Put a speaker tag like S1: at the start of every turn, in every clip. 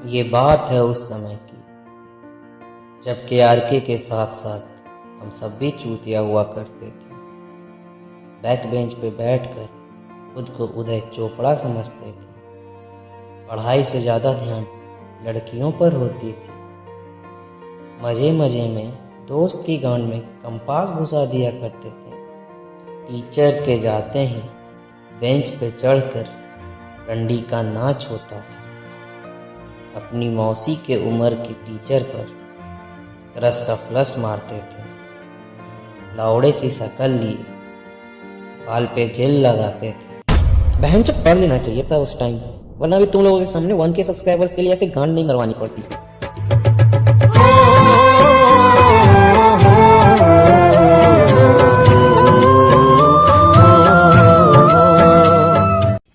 S1: ये बात है उस समय की जब केआरके के साथ साथ हम सब भी चूतिया हुआ करते थे। बैक बेंच पे बैठकर खुद को उदय चोपड़ा समझते थे। पढ़ाई से ज़्यादा ध्यान लड़कियों पर होती थी। मज़े मज़े में दोस्त की गांड में कंपास घुसा दिया करते थे। टीचर के जाते ही बेंच पे चढ़कर डंडी का नाच होता था। अपनी मौसी के उम्र की टीचर पर रस का फ्लस मारते थे। लाउड़े सी शकल लिए बाल पे जेल लगाते थे। बहन से पढ़ लेना चाहिए था उस टाइम, वरना भी तुम लोगों के सामने 1K सब्सक्राइबर्स के लिए ऐसे गांड नहीं मरवानी पड़ती।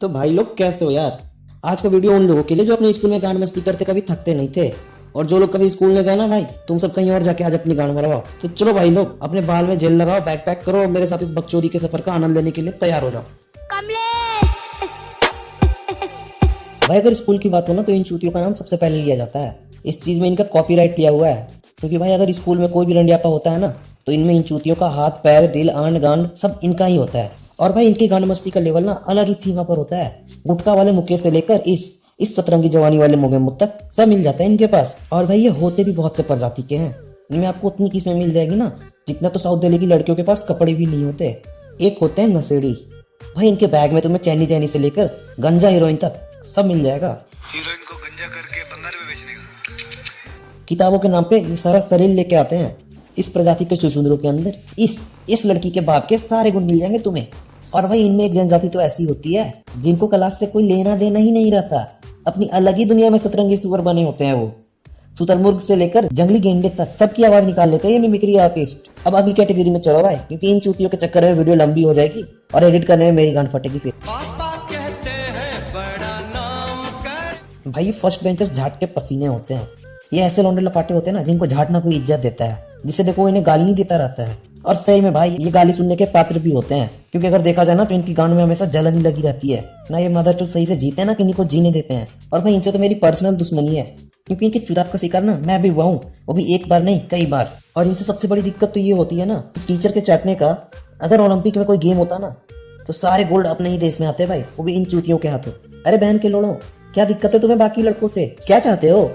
S1: तो भाई लोग कैसे हो यार। आज का वीडियो उन लोगों के लिए जो अपने स्कूल में गांड मस्ती करते कभी थकते नहीं थे, और जो लोग कभी स्कूल में गए ना भाई, तुम सब कहीं और जाके आज अपनी गांड मरवाओ। तो चलो भाई लोग, अपने बाल में जेल लगाओ, बैग पैक करो और मेरे साथ इस बकचोदी के सफर का आनंद लेने के लिए तैयार हो जाओ। भाई अगर स्कूल की बात हो ना, तो इन चूतियों का नाम सबसे पहले लिया जाता है। इस चीज में इनका कॉपीराइट लिया हुआ है, क्योंकि भाई अगर स्कूल में कोई भी रंडियापा होता है ना, तो इनमें इन चूतियों का हाथ पैर दिल आंड गांड सब इनका ही होता है। और भाई इनकी गांड मस्ती का लेवल ना अलग ही सीमा पर होता है। गुटखा वाले मुक्के से लेकर इस सतरंगी जवानी वाले मोगे मुख तक सब मिल जाता है इनके पास। और भाई ये होते भी बहुत से प्रजाति के हैं। इनमें आपको उतनी किस्में मिल जाएगी ना जितना तो साउथ दिल्ली की लड़कियों के पास कपड़े भी नहीं होते। एक होते हैं नशेड़ी। भाई इनके बैग में तुम्हें चैनी चैनी से लेकर गंजा हीरोइन तक सब मिल जाएगा।
S2: हीरोइन को गंजा करके बंगाल में बेचने का।
S1: किताबों के नाम पे ये सारा शरीर लेके आते हैं। इस प्रजाति के चुचुंदरों के अंदर इस लड़की के बाप के सारे गुण मिल जाएंगे तुम्हें। और भाई इनमें एक जनजाति तो ऐसी होती है जिनको क्लास से कोई लेना देना ही नहीं रहता। अपनी अलग ही दुनिया में सतरंगी सुअर बने होते हैं। वो शुतुरमुर्ग से लेकर जंगली गेंडे तक सबकी आवाज निकाल लेते हैं ये मिमिक्री आर्टिस्ट। अब अगली कैटेगरी में चलो भाई, क्योंकि इन चूतियों के चक्कर में वीडियो लंबी हो जाएगी और एडिट करने में मेरी गांड फटेगी फिर। भाई ये फर्स्ट बेंचर्स झाट के पसीने होते हैं। ये ऐसे लौंडे लपाटे होते हैं ना जिनको झाटना कोई इज्जत देता है, जिससे देखो इन्हें गाली नहीं देता रहता है। और सही में भाई ये गाली सुनने के पात्र भी होते हैं, क्योंकि अगर देखा जाए ना तो इनकी गांड में हमेशा जलन ही लगी रहती है ना। ये मदर तो सही से जीते हैं ना किन्हीं को जीने देते हैं। और भाई इनसे तो मेरी पर्सनल दुश्मनी है, क्योंकि इनके चुदाब का शिकार ना मैं भी हुआ हूँ, वो भी एक बार नहीं कई बार। और इनसे सबसे बड़ी दिक्कत तो ये होती है ना, टीचर के चाटने का। अगर ओलंपिक में कोई गेम होता ना तो सारे गोल्ड अपने ही देश में आते भाई, वो भी इन चूतियों के हाथों। अरे बहन के लोड़ो, क्या दिक्कत है तुम्हें बाकी लड़कों से? क्या चाहते हो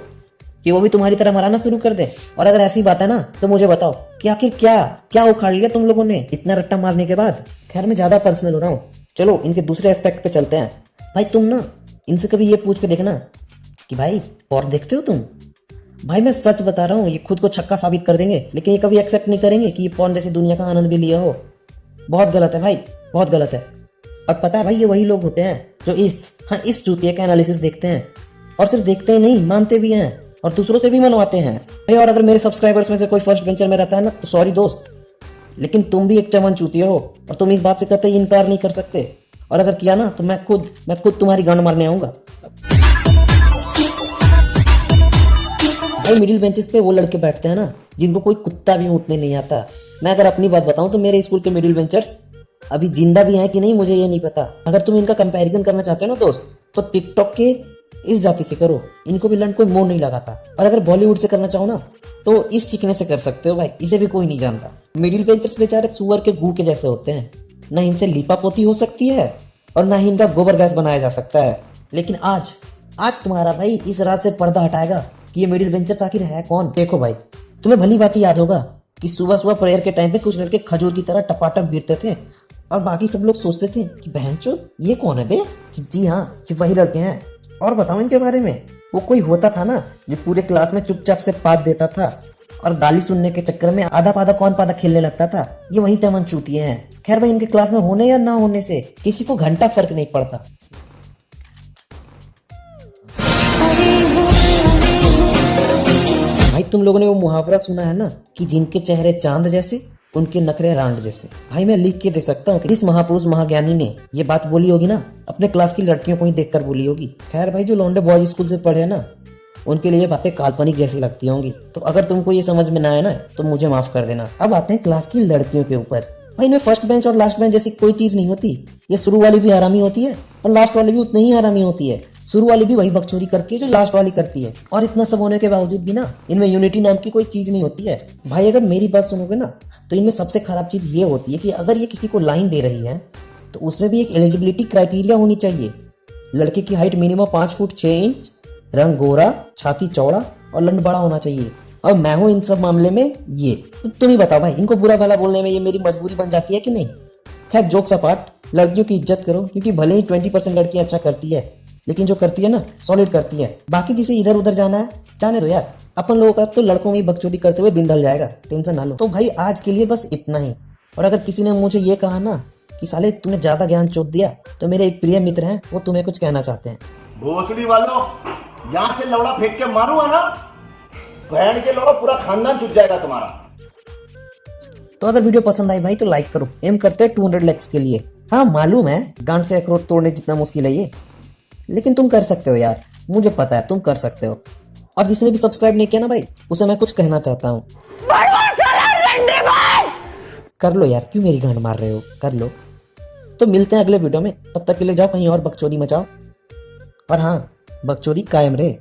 S1: कि वो भी तुम्हारी तरह मराना शुरू कर दे? और अगर ऐसी बात है ना तो मुझे बताओ कि आखिर क्या उखाड़ लिया तुम लोगों ने इतना रट्टा मारने के बाद? खैर मैं ज्यादा पर्सनल हो रहा हूँ, चलो इनके दूसरे एस्पेक्ट पे चलते हैं। भाई तुम ना इनसे कभी ये पूछ के देखना कि भाई पॉर्न देखते हो तुम? भाई मैं सच बता रहा हूँ, ये खुद को छक्का साबित कर देंगे, लेकिन ये कभी एक्सेप्ट नहीं करेंगे कि ये पॉर्न जैसी दुनिया का आनंद भी लिया हो। बहुत गलत है भाई, बहुत गलत है। और पता है भाई ये वही लोग होते हैं जो इस चूतिया का एनालिसिस देखते हैं, और सिर्फ देखते ही नहीं मानते भी हैं और दूसरों से भी मनवाते हैं भाई। और अगर मेरे सब्सक्राइबर्स में से कोई फर्स्ट बेंचर में रहता है ना तो सॉरी दोस्त, लेकिन तुम भी एक चमन चूतिया हो और तुम इस बात से कतई इनकार नहीं कर सकते। और अगर किया ना तो मैं खुद तुम्हारी गांड मारने आऊंगा। भाई मिडिल बेंचेस पे वो लड़के बैठते हैं ना जिनको कोई कुत्ता भी मूतने नहीं आता। मैं अगर अपनी बात बताऊं तो मेरे स्कूल के मिडिल बेंचर्स अभी जिंदा भी हैं कि नहीं मुझे ये नहीं पता। अगर तुम इनका कंपैरिजन करना चाहते हो ना दोस्त, तो टिकटॉक के इस जाति से करो, इनको भी लंड कोई मोह नहीं लगाता। और अगर बॉलीवुड से करना चाहो ना तो इस चिकने से कर सकते हो भाई, इसे भी कोई नहीं जानता। मिडिल बेंचर्स बेचारे सुअर के गू के जैसे होते हैं, ना इनसे लीपापोती हो सकती है और ना ही इनका गोबर गैस बनाया जा सकता है। लेकिन आज तुम्हारा भाई इस रात से पर्दा हटाएगा कि ये मिडिल बेंचर्स आखिर है कौन। देखो भाई तुम्हें भली बात याद होगा कि सुबह सुबह प्रेयर के टाइम पे कुछ लड़के खजूर की तरह टपाटप गिरते थे और बाकी सब लोग सोचते थे कि बहनचोद ये कौन है बे। जी हाँ, ये वही लड़के हैं। और बताओ इनके बारे में, वो कोई होता था ना जो पूरे क्लास में चुपचाप से पाद देता था और गाली सुनने के चक्कर में आधा पादा कौन पादा खेलने लगता था। ये वही चमन चूतिए हैं। खैर भाई इनके क्लास में होने या ना होने से किसी को घंटा फर्क नहीं पड़ता। भाई तुम लोगों ने वो मुहावरा सुना है ना कि जिनके चेहरे चांद जैसे उनके नखरे रांड जैसे। भाई मैं लिख के दे सकता हूँ कि इस महापुरुष महाज्ञानी ने ये बात बोली होगी ना, अपने क्लास की लड़कियों को ही देखकर बोली होगी। खैर भाई जो लौंडे बॉयज स्कूल से पढ़े ना उनके लिए ये बातें काल्पनिक जैसी लगती होंगी, तो अगर तुमको ये समझ में ना आए ना तो मुझे माफ कर देना। अब आते हैं क्लास की लड़कियों के ऊपर। भाई इनमें फर्स्ट बेंच और लास्ट बेंच जैसी कोई चीज नहीं होती। ये शुरू वाली भी हरामी होती है और लास्ट वाली भी उतनी ही हरामी होती है। शुरू वाली भी वही बकचोदी करती है जो लास्ट वाली करती है। और इतना सब होने के बावजूद भी ना इनमें यूनिटी नाम की कोई चीज नहीं होती है। भाई अगर मेरी बात सुनोगे ना तो इनमें सबसे खराब चीज ये होती है कि अगर ये किसी को लाइन दे रही है तो उसमें भी एक एलिजिबिलिटी क्राइटेरिया होनी चाहिए। लड़के की हाइट मिनिमम 5 फुट 6 इंच, रंग गोरा, छाती चौड़ा और लंड बड़ा होना चाहिए। और मैं हूं इन सब मामले में ये। तो तुम ही बताओ भाई, इनको बुरा भला बोलने में ये मेरी मजबूरी बन जाती है कि नहीं। खैर जोक्स अपार्ट, लड़कियों की इज्जत करो, क्योंकि भले ही 20% लड़कियां अच्छा करती है लेकिन जो करती है ना सॉलिड करती है। बाकी जिसे इधर उधर जाना है जाने दो यार, अपन लोगों का तो लड़कों में ही बकचोदी करते हुए दिन ढल जाएगा, टेंशन ना लो। तो भाई आज के लिए बस इतना ही। और अगर किसी ने मुझे ये कहा ना कि साले तूने ज्यादा ज्ञान चोट दिया, तो मेरे एक प्रिय मित्र हैं, वो तुम्हें कुछ कहना चाहते हैं।
S3: भोसड़ी वालों, यहाँ से लौड़ा फेंक के मारूंगा ना, बहन के लौड़ा पूरा खानदान छूट जाएगा तुम्हारा।
S1: तो अगर वीडियो पसंद आई भाई तो लाइक करो, एम करते हैं 200 लाइक्स के लिए। हाँ मालूम है गांड से अखरोट तोड़ने जितना मुश्किल है ये, लेकिन तुम कर सकते हो यार, मुझे पता है तुम कर सकते हो। और जिसने भी सब्सक्राइब नहीं किया ना भाई, उसे मैं कुछ कहना चाहता हूँ, कर लो यार, क्यों मेरी गांड मार रहे हो, कर लो। तो मिलते हैं अगले वीडियो में, तब तक के लिए जाओ कहीं और बकचोदी मचाओ। और हाँ, बकचोदी कायम रहे।